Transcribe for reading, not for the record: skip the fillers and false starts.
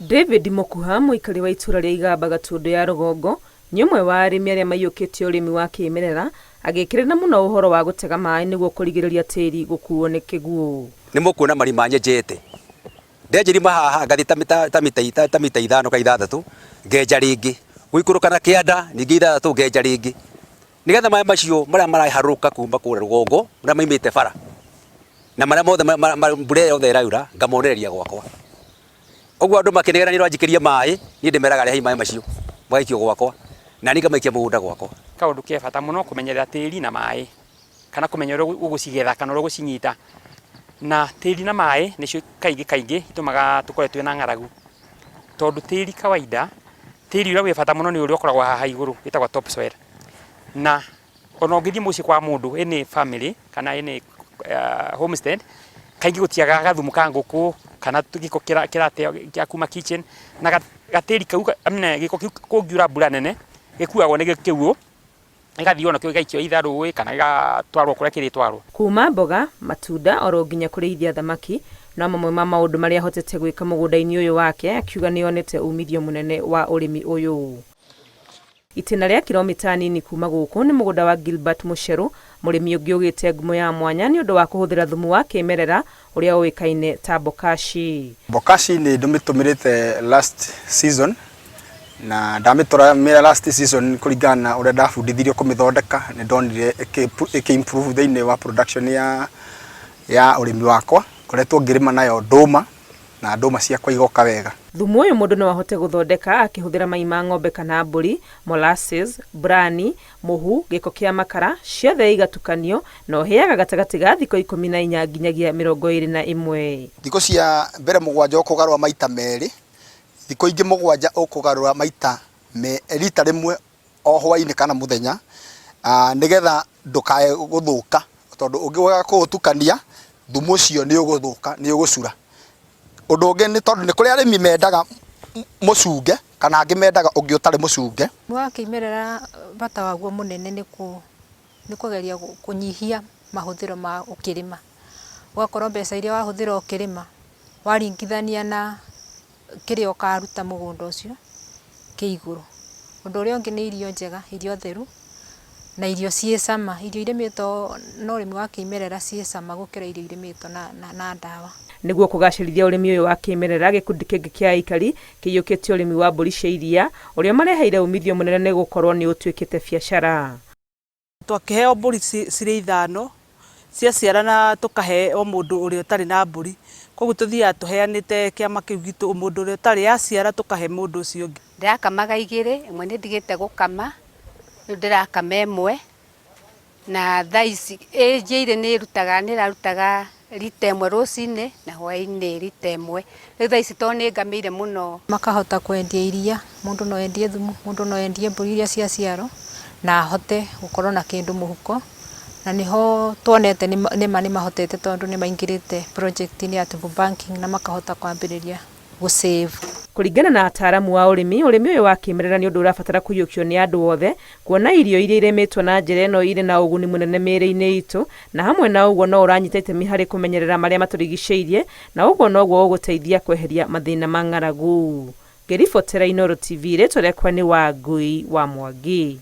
David Mukuha, muikari wa itura ria Igamba Gatundu ya Rugongo, ni umwe wa arimi aria maiyukitie urimi wa kimerera, agikirira muno uhoro wa gutega mai niguo kurigiriria tiri gukuo ni kiguo. Ni mukuona marima njejete. Ndenjirima haha ngathi ta mita ithano ka ithathatu ngenja ringi guikuruka na kianda ningi ithathatu ngenja ringi nigetha mai macio maria maraharuka kuma kure Rugongo na maimite bara na maria mothe mbura yothe iraura ngamonereria gwakwa. Ogwo andu makinegera ni rwanjikiria mai ni ndimeraga ria mai macio magaikio gwakwa na ni ngamaikia mugunda gwakwa. Kaundu ke bata muno kumenyerera tiri na mai kana kumenyerera ugucigetha kana ugucinyita na tiri na mai nicio kaingi itumaga tukore twina ng'aragu tondu tiri kawaida tiri uria wi bata muno ni uria ukoragwo haha iguru witagwa topsoil na ona ungithi muci kwa mundu ene family kana ene homestead kaingi gutiaga gathumu ka nguku kana giko kira kuma kitchen na gatiri kau amne giko kungiura mbura nene gikuagwo ni gikiuo igathio na kio gaikio itharu kana igatwarwo kuria kiri twarwo kuma mboga matunda oro nginya kurithia thamaki na mamwe ma maundu maria hotete gwika mugunda-ini uyu wake akiuga ni onete umithio munene wa urimi uyu. Itena ria kilomita nini kuma guku ni mugunda wa Gilbert Mucheru, murimi ungi ugite ngumo ya mwanya ni undu wa kuhuthira thumu wa kimerera uria uikaine ta bokashi. Bokashi ni ndumitumirite last season na ndamitũra mira last season kuringana uria ndabundithirio kumithondeka ni ndonire improve thĩinĩ wa production ya urimi wakwa koretwo ngirima nayo nduma na nduma ciakwa igoka wega. Thumu uyu mundu no ahote guthondeka akihuthira mai ma ng'ombe kana mburi, molasses, brani, muhu, giko kia makara ciothe igatukanio no heaga gatagati ga thiko 14 nginyagia 21. Thiko cia mbere mugwanja ukugarwa maita meri, thiko ingi mugwanja ukugarwa maita rita rimwe o hwaini kana muthenya nigetha ndukae guthuka tondu ungiwega kuutukania thumu ucio ni uguthuka ni ugucura. Undu ungi ni tondu ni kuri arimi mendaga mucunge kana angi mendaga ungi utari mucunge. Wa kimerera bata waguo munene ni kugeria kunyihia mahuthiro ma ukirima. Wakorwo mbeca iria wahuthira ukirima waringithania na kiria ukaruta mugunda ucio kiiguru. Undu uria ungi ni irio njega, irio theru na irio ciecama, irio irimitwo no urimi wa kimerera ciecama gukira irio irimitwo na ndawa. Niguo kugacirithia urimi uyu wa kimerera gikundi kingi kia aikari kiyukitie urimi wa mburi cia iria uria mareheire umithio munene ni gukorwo ni utwikite biashara. Twakiheo mburi ciri ithano cia ciarana tukahe o mundu uria utari na mburi koguo tuthia tuheanite kiama kiu gitu mundu uria utari aciara tukahe mundu ucio ungi. Ndirakamaga igiri imwe ni ndigite gukama ndirakama imwe na thaici ejire ni rutaga rita imwe rucine na hwaini rita imwe. Thaici to ni ngamire muno makahota kwendia iria, mundu no endie thumu, mundu no endie mburi iria cia ciaro na hote gukorwo na kindu muhuko na niho tuonete ni mahotete tondu ni maingirite project ni ya tubu banking na makahota kwambiriria gusave. Kuringana na ataramu wa urimi uyu wa kimerera ni undu urabatara kuyukio ni andu othe kuona irio iria iremetwo na njira ino ire na uguni munene mĩĩrĩ-inĩ itu na hamwe na uguo no uranyita itemi hari kumenyerera maria maturigicĩirie na uguo no guo uguteithia kweheria mathina ma ng'aragu. Ngĩribotera Inooro TV, rĩtwa rĩakwa nĩ Wangui wa Mwangi.